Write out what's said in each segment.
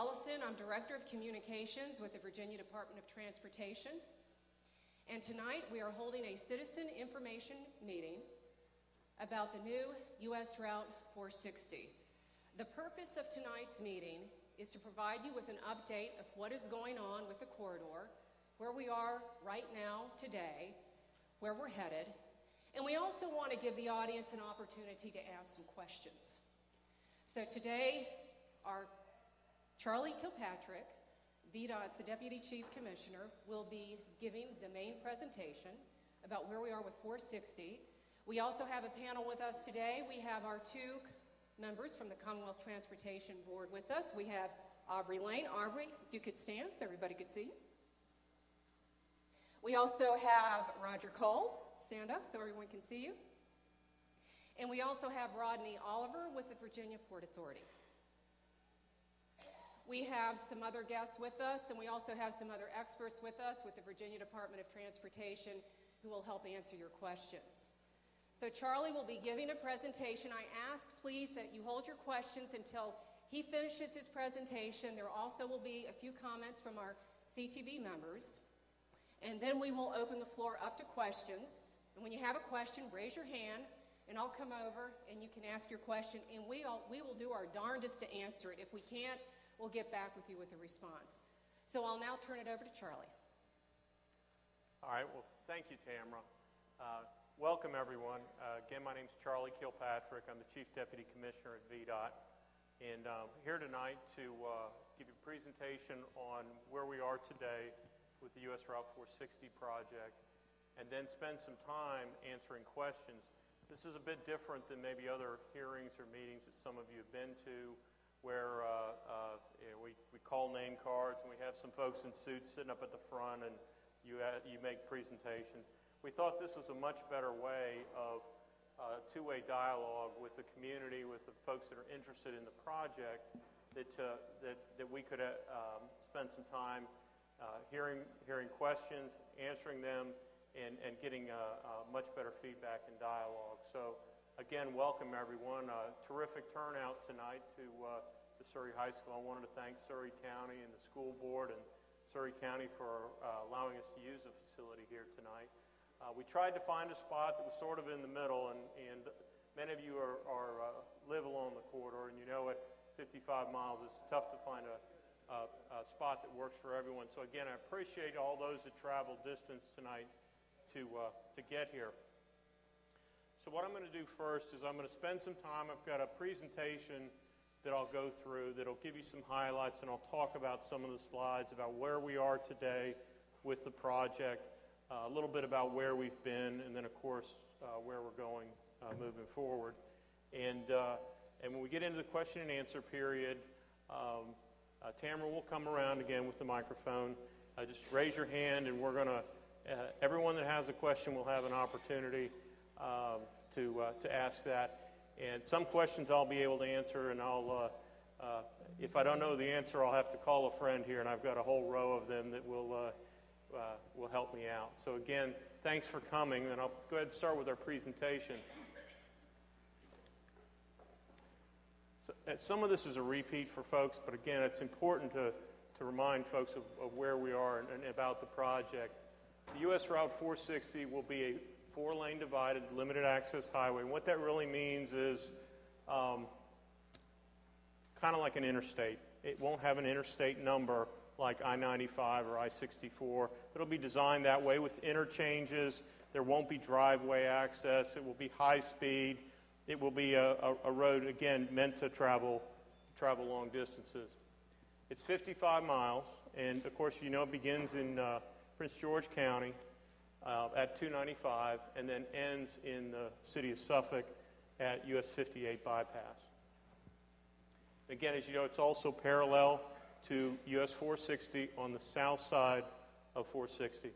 Mollison. I'm Director of Communications with the Virginia Department of Transportation. And tonight we are holding a citizen information meeting about the new U.S. Route 460. The purpose of tonight's meeting is to provide you with an update of what is going on with the corridor, where we are right now today, where we're headed, and we also want to give the audience an opportunity to ask some questions. So today, our Charlie Kilpatrick, VDOT's the Deputy Chief Commissioner, will be giving the main presentation about where we are with 460. We also have a panel with us today. We have our two members from the Commonwealth Transportation Board with us. We have Aubrey Lane. Aubrey, if you could stand so everybody could see you. We also have Roger Cole. Stand up so everyone can see you. And we also have Rodney Oliver with the Virginia Port Authority. We have some other guests with us, and we also have some other experts with us with the Virginia Department of Transportation who will help answer your questions. So Charlie will be giving a presentation. I ask, please, that you hold your questions until he finishes his presentation. There also will be a few comments from our CTV members, and then we will open the floor up to questions. And when you have a question, raise your hand, and I'll come over, and you can ask your question, and we will do our darndest to answer it. If we can't, we'll get back with you with a response. So I'll now turn it over to Charlie. All right, well, thank you, Tamara. Welcome, everyone. Again, my name is Charlie Kilpatrick. I'm the Chief Deputy Commissioner at VDOT, and here tonight to give you a presentation on where we are today with the U.S. Route 460 project, and then spend some time answering questions. This is a bit different than maybe other hearings or meetings that some of you have been to, where we call name cards and we have some folks in suits sitting up at the front and you make presentations. We thought this was a much better way of two-way dialogue with the community, with the folks that are interested in the project, that we could spend some time hearing questions, answering them, and getting much better feedback and dialogue. So again, welcome everyone. Terrific turnout tonight to Surry High School. I wanted to thank Surry County and the school board and Surry County for allowing us to use the facility here tonight. We tried to find a spot that was sort of in the middle, and many of you live along the corridor, and you know at 55 miles it's tough to find a spot that works for everyone. So again, I appreciate all those that traveled distance tonight to get here. So what I'm going to do first is I'm going to spend some time. I've got a presentation that I'll go through that'll give you some highlights, and I'll talk about some of the slides about where we are today with the project, a little bit about where we've been, and then of course where we're going moving forward. And when we get into the question and answer period, Tamara will come around again with the microphone. Just raise your hand, and we're going to everyone that has a question will have an opportunity to ask that. And some questions I'll be able to answer, and if I don't know the answer, I'll have to call a friend here, and I've got a whole row of them that will help me out. So again, thanks for coming, and I'll go ahead and start with our presentation. So, some of this is a repeat for folks, but again, it's important to remind folks of where we are and about the project. The U.S. Route 460 will be a 4-lane divided limited access highway. And what that really means is kind of like an interstate. It won't have an interstate number like I-95 or I-64. It'll be designed that way with interchanges. There won't be driveway access. It will be high speed. It will be a road, again, meant to travel long distances. It's 55 miles, and of course, you know it begins in Prince George County at 295 and then ends in the city of Suffolk at US 58 bypass. Again, as you know, it's also parallel to US 460 on the south side of 460.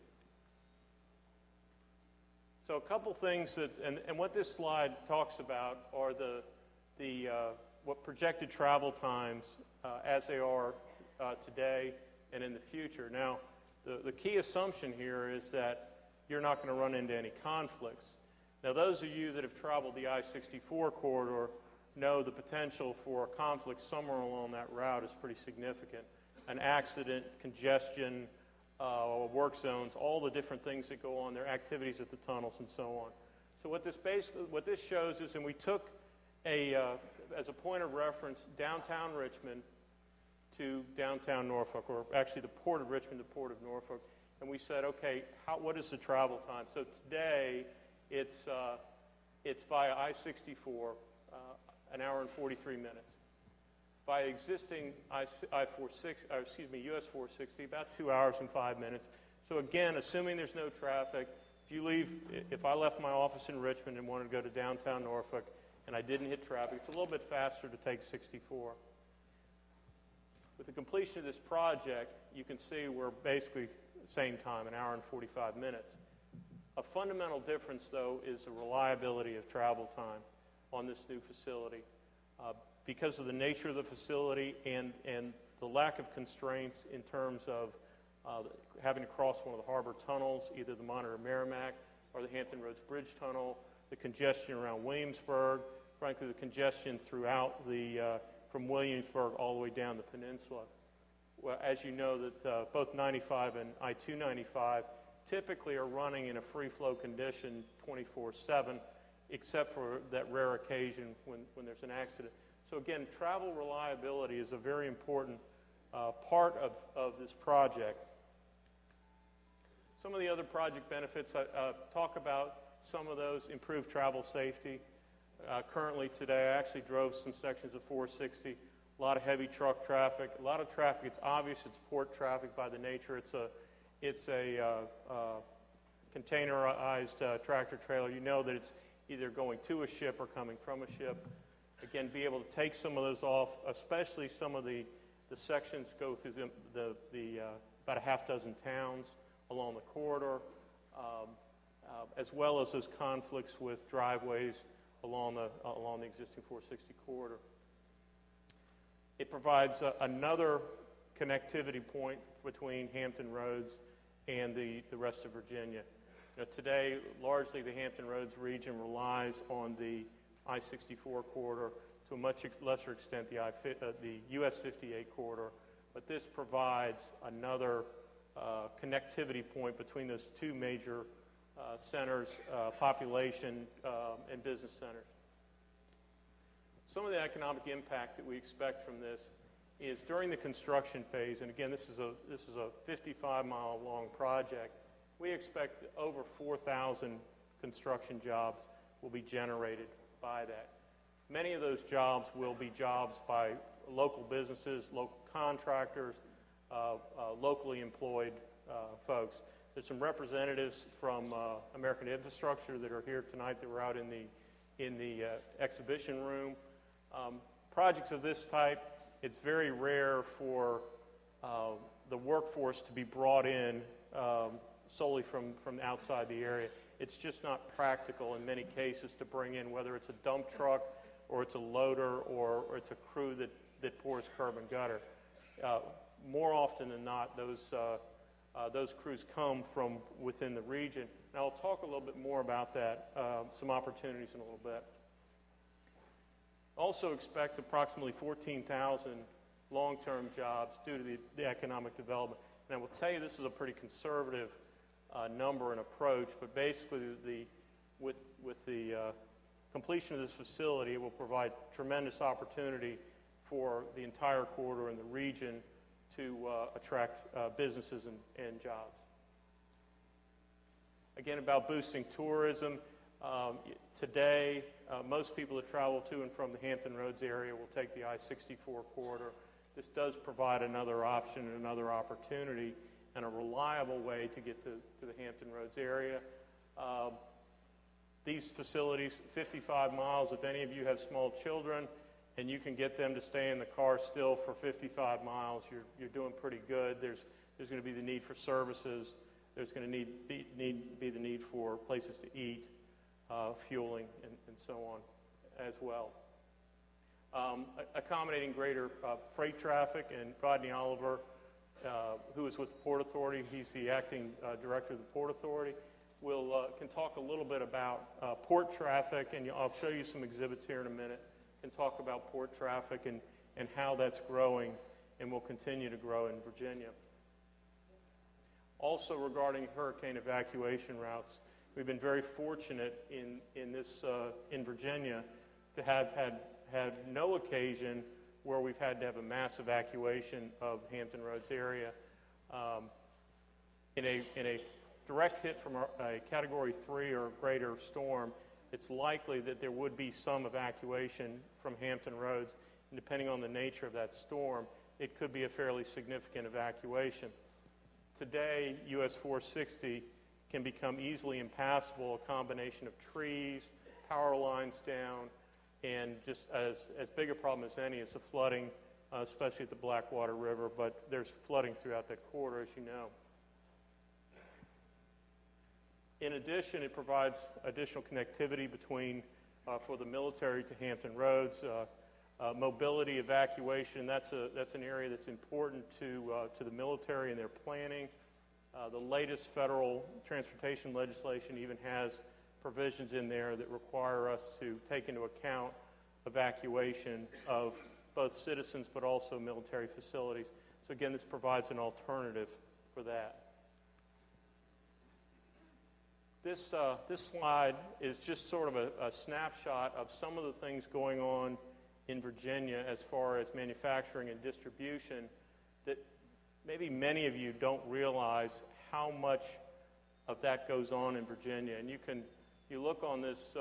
So a couple things that, and what this slide talks about are what projected travel times as they are today and in the future. Now, the key assumption here is that you're not going to run into any conflicts. Now, those of you that have traveled the I-64 corridor know the potential for a conflict somewhere along that route is pretty significant. An accident, congestion, work zones, all the different things that go on there, activities at the tunnels and so on. So what this shows is, and we took as a point of reference, downtown Richmond to downtown Norfolk, or actually the Port of Richmond to Port of Norfolk, and we said, okay, what is the travel time? So today, it's via I-64, an hour and 43 minutes. By existing US 460, about 2 hours and 5 minutes. So again, assuming there's no traffic, if I left my office in Richmond and wanted to go to downtown Norfolk and I didn't hit traffic, it's a little bit faster to take 64. With the completion of this project, you can see we're basically the same time, an hour and 45 minutes. A fundamental difference, though, is the reliability of travel time on this new facility. Because of the nature of the facility and the lack of constraints in terms of having to cross one of the harbor tunnels, either the Monitor Merrimack or the Hampton Roads Bridge Tunnel, the congestion around Williamsburg, frankly, the congestion throughout from Williamsburg all the way down the peninsula. Well, as you know, that both 95 and I-295 typically are running in a free-flow condition 24/7, except for that rare occasion when there's an accident. So again, travel reliability is a very important part of this project. Some of the other project benefits, talk about some of those: improved travel safety. Currently today, I actually drove some sections of 460, a lot of heavy truck traffic, a lot of traffic. It's obvious it's port traffic by the nature. It's a containerized tractor trailer. You know that it's either going to a ship or coming from a ship. Again, be able to take some of those off, especially some of the sections go through about a half dozen towns along the corridor, as well as those conflicts with driveways along the existing 460 corridor. It provides another connectivity point between Hampton Roads and the rest of Virginia. Today, largely the Hampton Roads region relies on the I-64 corridor, to a much lesser extent the US 58 corridor, but this provides another connectivity point between those two major centers, population and business centers. Some of the economic impact that we expect from this is during the construction phase, and again, this is a 55-mile long project. We expect over 4,000 construction jobs will be generated by that. Many of those jobs will be jobs by local businesses, local contractors, locally employed folks. There's some representatives from American Infrastructure that are here tonight that were out in the exhibition room. Projects of this type, it's very rare for the workforce to be brought in solely from outside the area. It's just not practical in many cases to bring in, whether it's a dump truck or it's a loader or it's a crew that pours curb and gutter. More often than not, those crews come from within the region. And I'll talk a little bit more about that, some opportunities in a little bit. Also expect approximately 14,000 long-term jobs due to the economic development. And I will tell you this is a pretty conservative number and approach, but basically with the completion of this facility, it will provide tremendous opportunity for the entire corridor and the region to attract businesses and jobs. Again, about boosting tourism. Today, most people that travel to and from the Hampton Roads area will take the I-64 corridor. This does provide another option and another opportunity and a reliable way to get to the Hampton Roads area. These facilities, 55 miles, if any of you have small children and you can get them to stay in the car still for 55 miles, you're doing pretty good. There's going to be the need for services. There's going to be the need for places to eat, fueling, and so on as well. Accommodating greater freight traffic, and Rodney Oliver, who is with the Port Authority, he's the acting director of the Port Authority, can talk a little bit about port traffic, and I'll show you some exhibits here in a minute and talk about port traffic and how that's growing and will continue to grow in Virginia. Also regarding hurricane evacuation routes, we've been very fortunate in Virginia to have had no occasion where we've had to have a mass evacuation of Hampton Roads area. In a direct hit from a Category 3 or greater storm, it's likely that there would be some evacuation from Hampton Roads, and depending on the nature of that storm, it could be a fairly significant evacuation. Today, US 460 can become easily impassable, a combination of trees, power lines down, and just as big a problem as any is the flooding, especially at the Blackwater River, but there's flooding throughout that corridor, as you know. In addition, it provides additional connectivity between, for the military to Hampton Roads, mobility, evacuation. That's an area that's important to the military and their planning. The latest federal transportation legislation even has provisions in there that require us to take into account evacuation of both citizens but also military facilities. So again, this provides an alternative for that. This slide is just sort of a snapshot of some of the things going on in Virginia as far as manufacturing and distribution that maybe many of you don't realize how much of that goes on in Virginia. And you look on this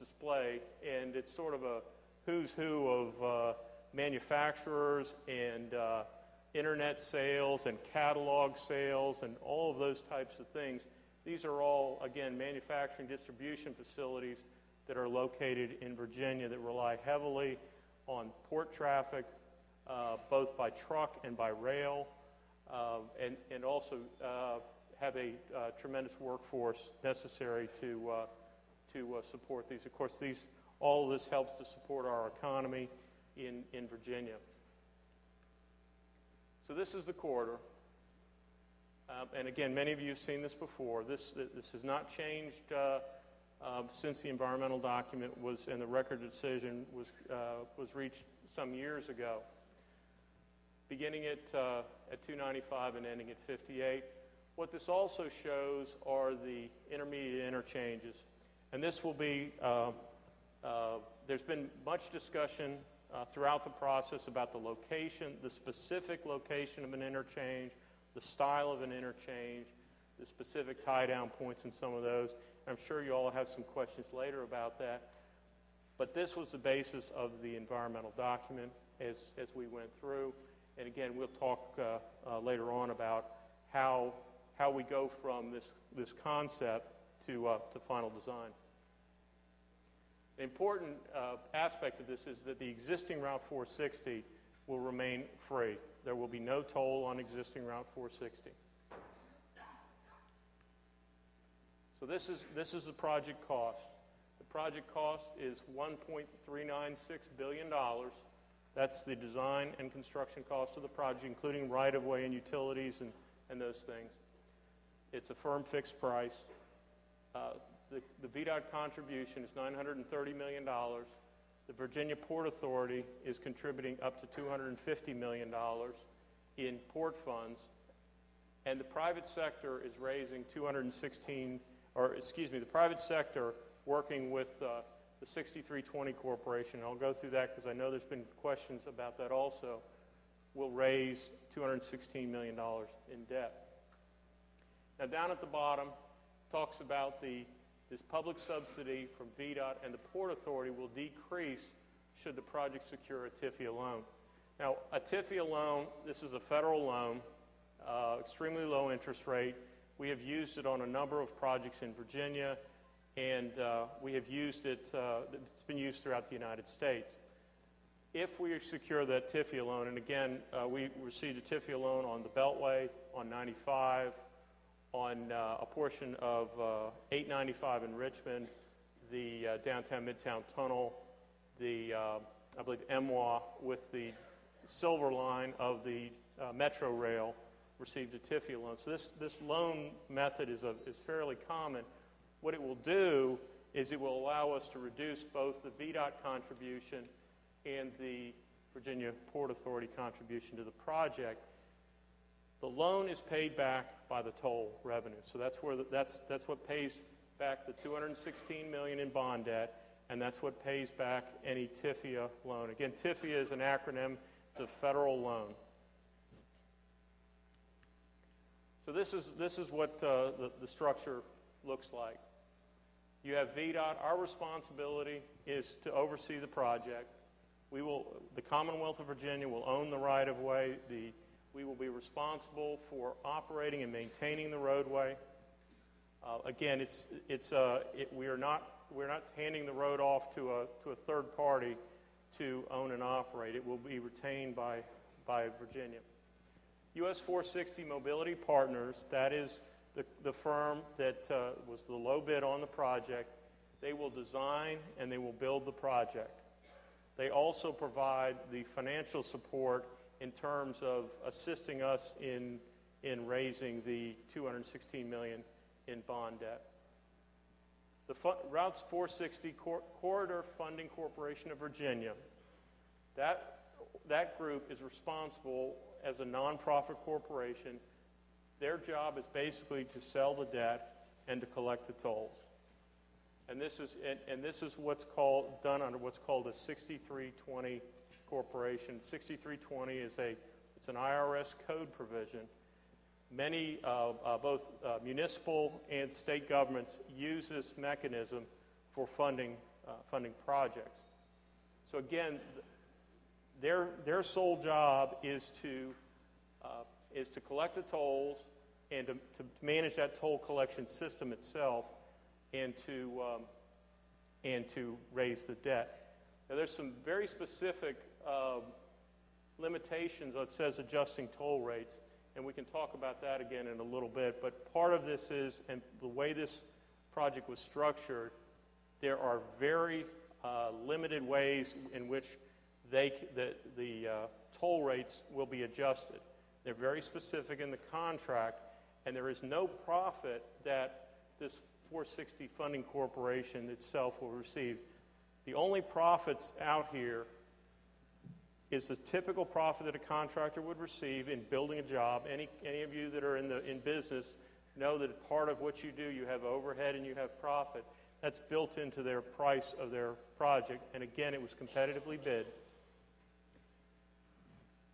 display, and it's sort of a who's who of manufacturers and internet sales and catalog sales and all of those types of things. These are all, again, manufacturing distribution facilities that are located in Virginia that rely heavily on port traffic, both by truck and by rail, and also have a tremendous workforce necessary to support these. Of course, all of this helps to support our economy in Virginia. So this is the corridor. And again, many of you have seen this before. This has not changed since the environmental document and the record decision was reached some years ago. Beginning at 295 and ending at 58. What this also shows are the intermediate interchanges. And this will be, there's been much discussion throughout the process about the location, the specific location of an interchange, the style of an interchange, the specific tie-down points in some of those. I'm sure you all have some questions later about that. But this was the basis of the environmental document as we went through. And again, we'll talk later on about how we go from this concept to final design. An important aspect of this is that the existing Route 460 will remain free. There will be no toll on existing Route 460. So this is the project cost. The project cost is $1.396 billion. That's the design and construction cost of the project, including right-of-way and utilities and those things. It's a firm fixed price. The VDOT contribution is $930 million. The Virginia Port Authority is contributing up to $250 million in port funds, and the private sector is raising the private sector working with the 6320 Corporation, and I'll go through that because I know there's been questions about that also, will raise $216 million in debt. Now down at the bottom, talks about this public subsidy from VDOT and the Port Authority will decrease should the project secure a TIFIA loan. Now, a TIFIA loan, this is a federal loan, extremely low interest rate. We have used it on a number of projects in Virginia, and we have used it, it's been used throughout the United States. If we secure that TIFIA loan, and again, we received a TIFIA loan on the Beltway, on 95, on a portion of 895 in Richmond, the downtown Midtown Tunnel, I believe MWA with the Silver Line of the Metro Rail received a TIFIA loan. So this loan method is fairly common. What it will do is it will allow us to reduce both the VDOT contribution and the Virginia Port Authority contribution to the project. The loan is paid back by the toll revenue. So that's where that's what pays back the $216 million in bond debt, and that's what pays back any TIFIA loan. Again, TIFIA is an acronym. It's a federal loan. So this is what the structure looks like. You have VDOT. Our responsibility is to oversee the project. The Commonwealth of Virginia will own the right-of-way. We will be responsible for operating and maintaining the roadway. Again, we're not handing the road off to a third party to own and operate. It will be retained by Virginia. US 460 Mobility Partners, that is the firm that was the low bid on the project. They will design and they will build the project. They also provide the financial support in terms of assisting us in raising the $216 million in bond debt. The Routes 460 Corridor Funding Corporation of Virginia, that group is responsible as a nonprofit corporation. Their job is basically to sell the debt and to collect the tolls. And this is what's done under what's called a 6320 corporation. 6320 it's an IRS code provision. Many both municipal and state governments use this mechanism for funding projects. So again, their sole job is to collect the tolls and to manage that toll collection system itself, and to raise the debt. Now, there's some very specific limitations. It says adjusting toll rates, and we can talk about that again in a little bit. But part of this is, and the way this project was structured, there are very limited ways in which the toll rates will be adjusted. They're very specific in the contract, and there is no profit that this 460 Funding Corporation itself will receive. The only profits out here is the typical profit that a contractor would receive in building a job. Any of you that are in business know that part of what you do, you have overhead and you have profit. That's built into their price of their project, and again, it was competitively bid.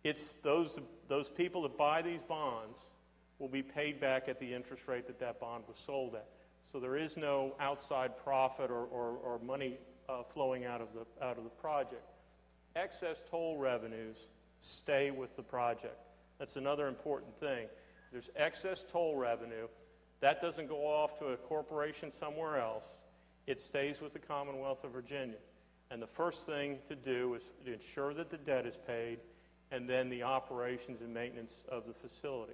It's those people that buy these bonds will be paid back at the interest rate that bond was sold at. So there is no outside profit or money flowing out of the project. Excess toll revenues stay with the project. That's another important thing. There's excess toll revenue. That doesn't go off to a corporation somewhere else. It stays with the Commonwealth of Virginia. And the first thing to do is to ensure that the debt is paid, and then the operations and maintenance of the facility.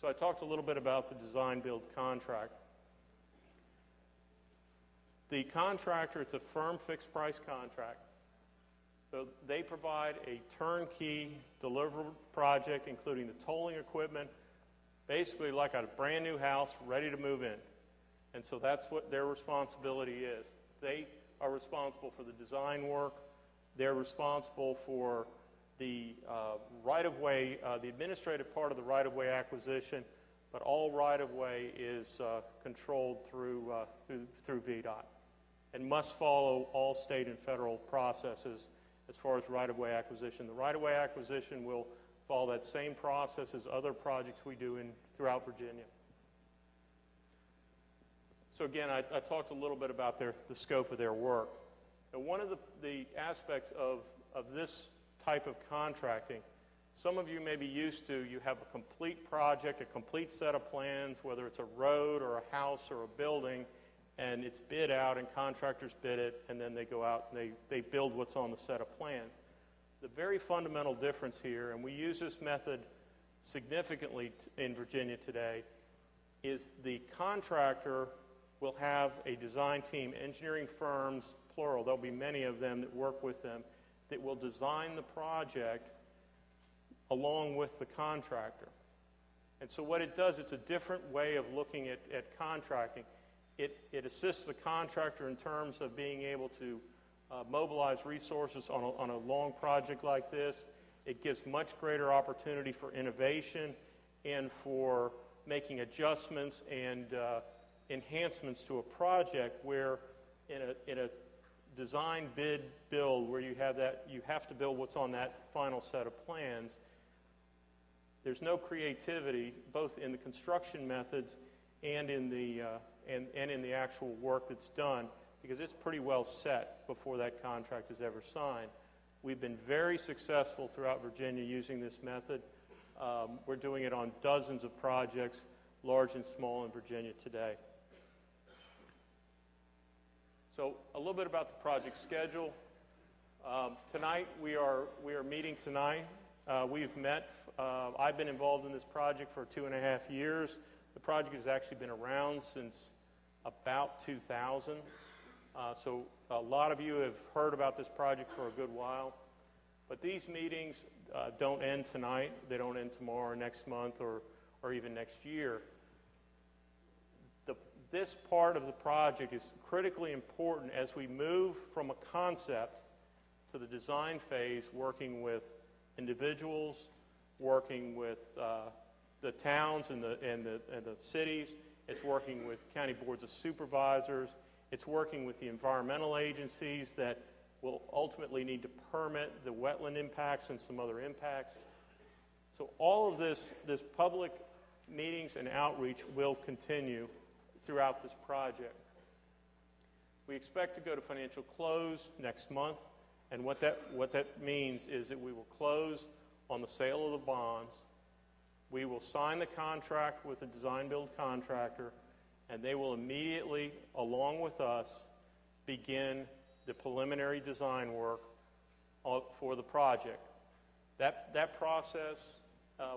So I talked a little bit about the design-build contract. The contractor, it's a firm fixed-price contract. So they provide a turnkey deliverable project, including the tolling equipment, basically like a brand-new house ready to move in. And so that's what their responsibility is. They are responsible for the design work. They're responsible for the right-of-way, the administrative part of the right-of-way acquisition, but all right-of-way is controlled through VDOT and must follow all state and federal processes as far as right-of-way acquisition. The right-of-way acquisition will follow that same process as other projects we do throughout Virginia. So again, I talked a little bit about the scope of their work. Now, one of the aspects of this type of contracting, some of you may be used to, you have a complete project, a complete set of plans, whether it's a road or a house or a building, and it's bid out and contractors bid it, and then they go out and they build what's on the set of plans. The very fundamental difference here, and we use this method significantly in Virginia today, is the contractor will have a design team, engineering firms, plural, there'll be many of them that work with them, that will design the project along with the contractor. And so what it does, it's a different way of looking at contracting. It assists the contractor in terms of being able to mobilize resources on a long project like this. It gives much greater opportunity for innovation and for making adjustments and enhancements to a project where in a design bid build where you have to build what's on that final set of plans, there's no creativity both in the construction methods and in the actual work that's done, because it's pretty well set before that contract is ever signed. We've been very successful throughout Virginia using this method. We're doing it on dozens of projects, large and small, in Virginia today. So a little bit about the project schedule. Tonight, we are meeting tonight. We've met. I've been involved in this project for 2.5 years. The project has actually been around since about 2000. So a lot of you have heard about this project for a good while. But these meetings don't end tonight. They don't end tomorrow or next month or even next year. This part of the project is critically important as we move from a concept to the design phase, working with individuals, working with the towns and the cities. It's working with county boards of supervisors. It's working with the environmental agencies that will ultimately need to permit the wetland impacts and some other impacts. So all of this public meetings and outreach will continue throughout this project. We expect to go to financial close next month, and what that means is that we will close on the sale of the bonds. We will sign the contract with the design-build contractor, and they will immediately, along with us, begin the preliminary design work for the project. That process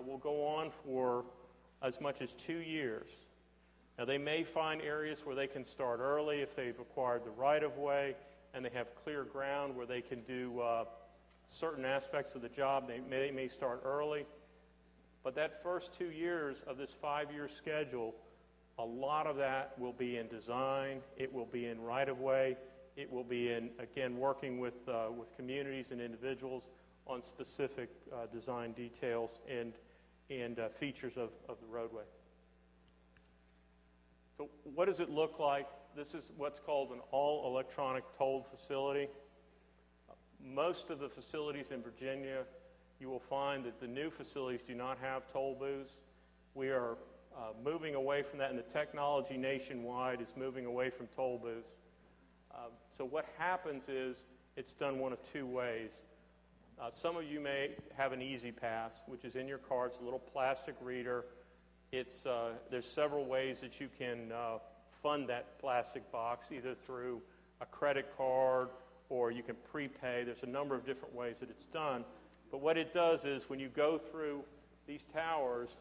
will go on for as much as 2 years. Now, they may find areas where they can start early if they've acquired the right-of-way and they have clear ground where they can do certain aspects of the job. They may start early. But that first 2 years of this 5-year schedule, a lot of that will be in design. It will be in right-of-way. It will be in, again, working with communities and individuals on specific design details and features of the roadway. So what does it look like? This is what's called an all-electronic tolled facility. Most of the facilities in Virginia, you will find that the new facilities do not have toll booths. We are moving away from that, and the technology nationwide is moving away from toll booths. So what happens is it's done one of two ways. Some of you may have an Easy Pass, which is in your car. It's a little plastic reader. There's several ways that you can fund that plastic box, either through a credit card or you can prepay. There's a number of different ways that it's done. But what it does is when you go through these towers,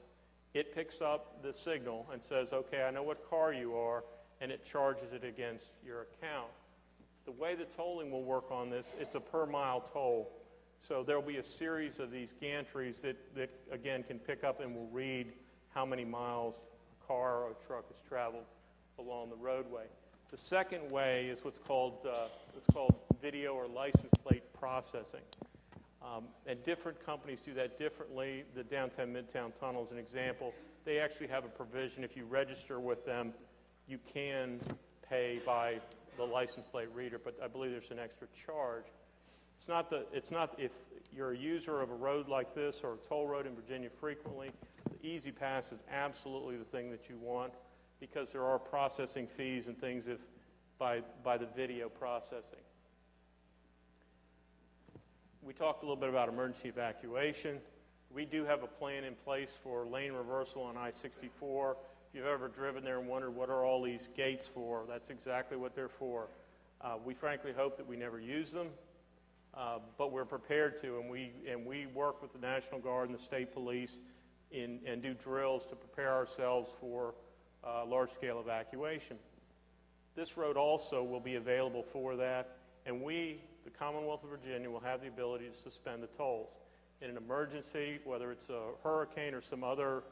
it picks up the signal and says, okay, I know what car you are, and it charges it against your account. The way the tolling will work on this, it's a per-mile toll. So there'll be a series of these gantries that again, can pick up and will read how many miles a car or a truck has traveled along the roadway. The second way is what's called video or license plate processing. And different companies do that differently. The Downtown Midtown Tunnel is an example. They actually have a provision. If you register with them, you can pay by the license plate reader, but I believe there's an extra charge. It's not if you're a user of a road like this or a toll road in Virginia frequently, the Easy Pass is absolutely the thing that you want, because there are processing fees and things by the video processing. We talked a little bit about emergency evacuation. We do have a plan in place for lane reversal on I-64. If you've ever driven there and wondered what are all these gates for, that's exactly what they're for. We frankly hope that we never use them, but we're prepared to, and we work with the National Guard and the state police and do drills to prepare ourselves for large-scale evacuation. This road also will be available for that, and we, the Commonwealth of Virginia, will have the ability to suspend the tolls. In an emergency, whether it's a hurricane or some other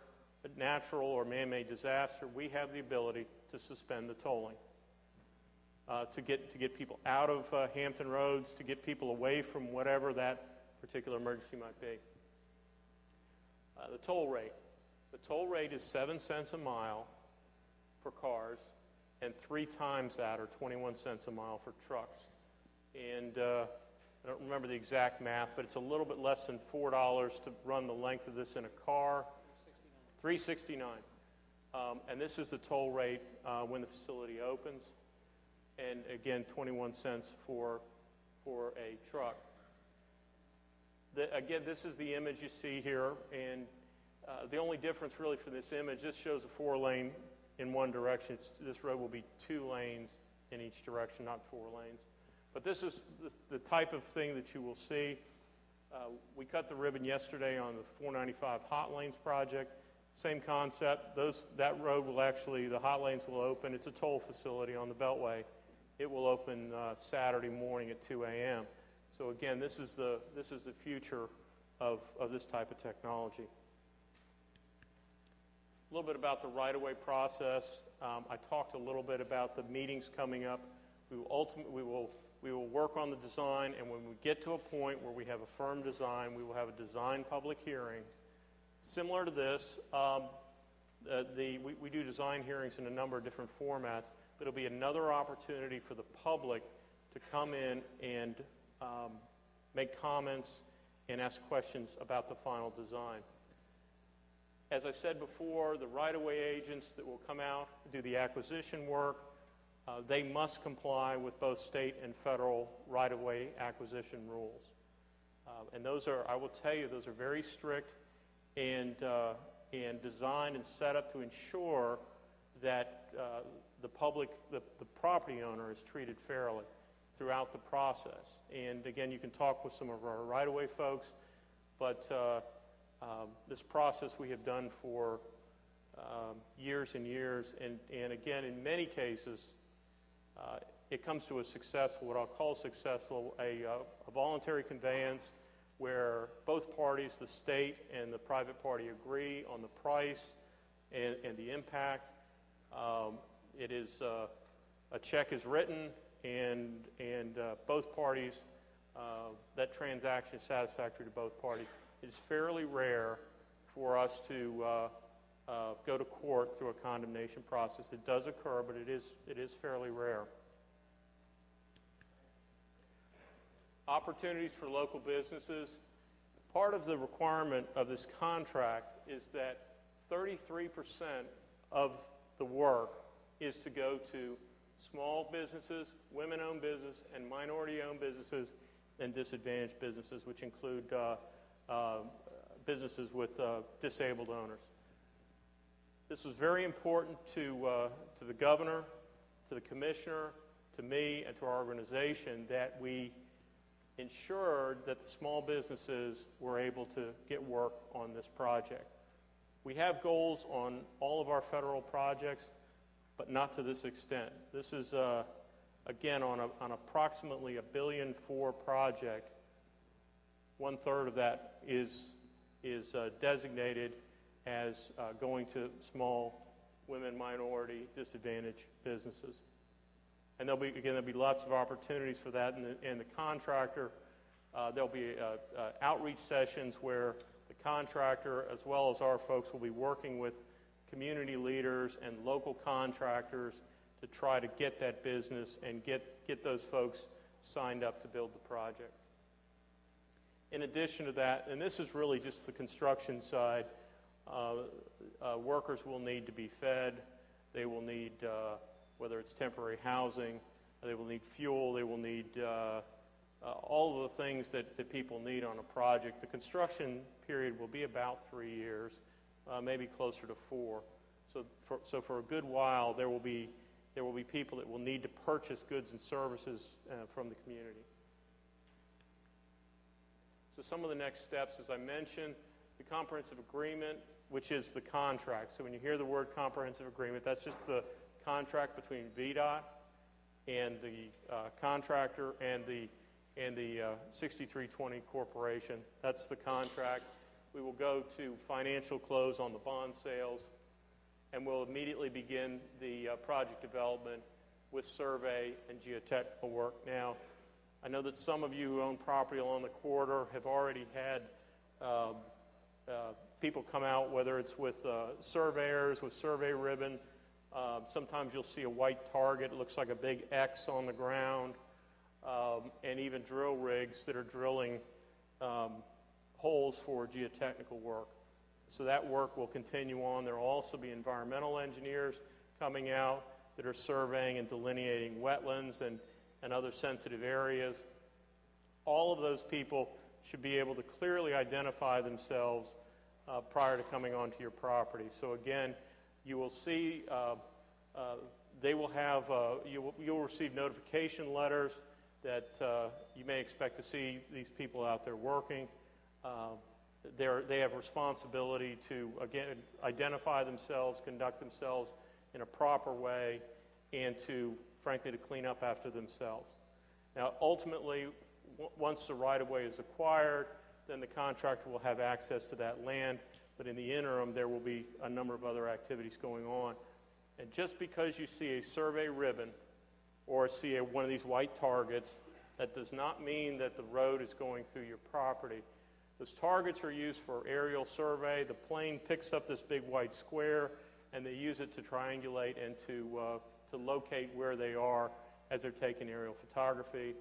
natural or man-made disaster, we have the ability to suspend the tolling. To get people out of Hampton roads, to get people away from whatever that particular emergency might be. The toll rate. The toll rate is 7 cents a mile for cars, and 3 times that, or 21 cents a mile, for trucks. And I don't remember the exact math, but it's a little bit less than $4 to run the length of this in a car. $3.69. And this is the toll rate when the facility opens. And again, 21 cents for a truck. Again, this is the image you see here, and the only difference really for this image, this shows a 4-lane in one direction. This road will be 2 lanes in each direction, not 4 lanes. But this is the type of thing that you will see. We cut the ribbon yesterday on the 495 Hot Lanes project. Same concept. That road will actually, the Hot Lanes will open. It's a toll facility on the Beltway. It will open Saturday morning at 2 a.m. So again, this is the future of this type of technology. A little bit about the right-of-way process. I talked a little bit about the meetings coming up. We will work on the design, and when we get to a point where we have a firm design, we will have a design public hearing. Similar to this, we do design hearings in a number of different formats, but it'll be another opportunity for the public to come in and make comments and ask questions about the final design. As I said before, the right-of-way agents that will come out, do the acquisition work, they must comply with both state and federal right-of-way acquisition rules. And those are, I will tell you, those are very strict and designed and set up to ensure that the property owner is treated fairly throughout the process. And again, you can talk with some of our right-of-way folks, but this process we have done for years and years, and again, in many cases, it comes to a successful, what I'll call successful, a voluntary conveyance where both parties, the state and the private party, agree on the price and the impact. It is a check is written, and both parties, that transaction is satisfactory to both parties. It's fairly rare for us to go to court through a condemnation process. It does occur, but it is fairly rare. Opportunities for local businesses. Part of the requirement of this contract is that 33% of the work is to go to small businesses, women-owned business, and minority-owned businesses, and disadvantaged businesses, which include businesses with disabled owners. This was very important to the governor, to the commissioner, to me, and to our organization that we ensured that the small businesses were able to get work on this project. We have goals on all of our federal projects, but not to this extent. This is, again, on approximately $1.4 billion project. 1/3 of that is designated as going to small, women, minority, disadvantaged businesses. And there'll be lots of opportunities for that. And the contractor, there'll be outreach sessions where the contractor, as well as our folks, will be working with community leaders and local contractors to try to get that business and get those folks signed up to build the project. In addition to that, and this is really just the construction side, workers will need to be fed. They will need, whether it's temporary housing, they will need fuel, they will need all of the things that people need on a project. The construction period will be about 3 years, maybe closer to 4. So for a good while, there will be people that will need to purchase goods and services from the community. So some of the next steps, as I mentioned, the comprehensive agreement, which is the contract. So when you hear the word comprehensive agreement, that's just the contract between VDOT and the contractor and the 6320 corporation. That's the contract. we will go to financial close on the bond sales, and we'll immediately begin the project development with survey and geotechnical work. Now, I know that some of you who own property along the corridor have already had people come out, whether it's with surveyors, with survey ribbon. Sometimes you'll see a white target. It looks like a big X on the ground, and even drill rigs that are drilling holes for geotechnical work. So that work will continue on. There will also be environmental engineers coming out that are surveying and delineating wetlands and other sensitive areas. All of those people should be able to clearly identify themselves prior to coming onto your property. So again, you will see they will have you'll receive notification letters that you may expect to see these people out there working. They have responsibility to, again, identify themselves, conduct themselves in a proper way, and to, frankly, to clean up after themselves. Now, ultimately, once the right-of-way is acquired, then the contractor will have access to that land, but in the interim, there will be a number of other activities going on. And just because you see a survey ribbon or see one of these white targets, that does not mean that the road is going through your property. Those targets are used for aerial survey. The plane picks up this big white square, and they use it to triangulate and to locate where they are as they're taking aerial photography.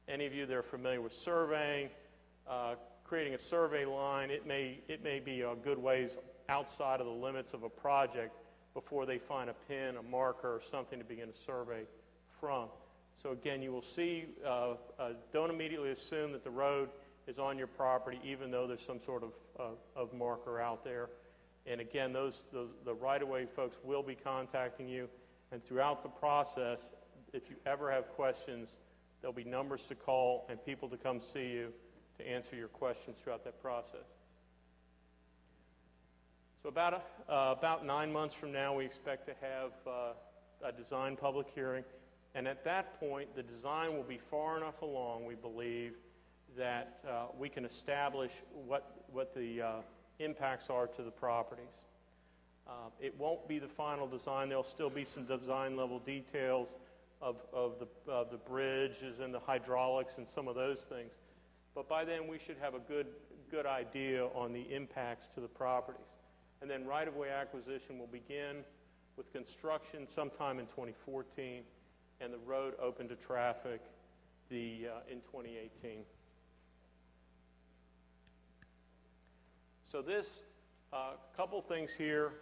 Any of you that are familiar with surveying, creating a survey line, it may be a good ways outside of the limits of a project before they find a pin, a marker, or something to begin a survey from. So again, you will see, don't immediately assume that the road is on your property, even though there's some sort of marker out there. And again, the right-of-way folks will be contacting you. And throughout the process, if you ever have questions, there'll be numbers to call and people to come see you to answer your questions throughout that process. So about 9 months from now, we expect to have a design public hearing. And at that point, the design will be far enough along, we believe, that we can establish what the impacts are to the properties. It won't be the final design. There'll still be some design level details of the bridges and the hydraulics and some of those things. But by then, we should have a good idea on the impacts to the properties. And then right-of-way acquisition will begin with construction sometime in 2014, and the road open to traffic in 2018. So this, couple things here.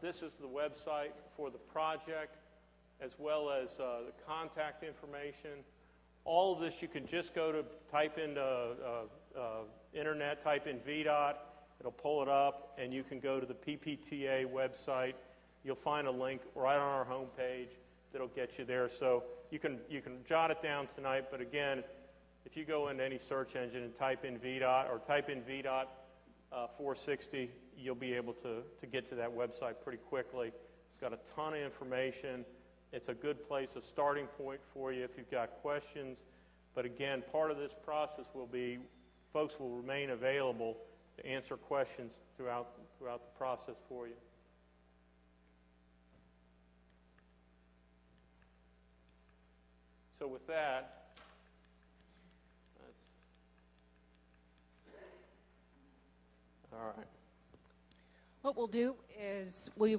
This is the website for the project, as well as the contact information. All of this you can just go to, type into internet, type in VDOT, it'll pull it up, and you can go to the PPTA website. You'll find a link right on our homepage that'll get you there. So you can jot it down tonight, but again, if you go into any search engine and type in VDOT or type in VDOT 460, you'll be able to get to that website pretty quickly. It's got a ton of information. It's a good place, a starting point for you if you've got questions. But again, part of this process will be, folks will remain available to answer questions throughout the process for you. So with that, all right. What we'll do is we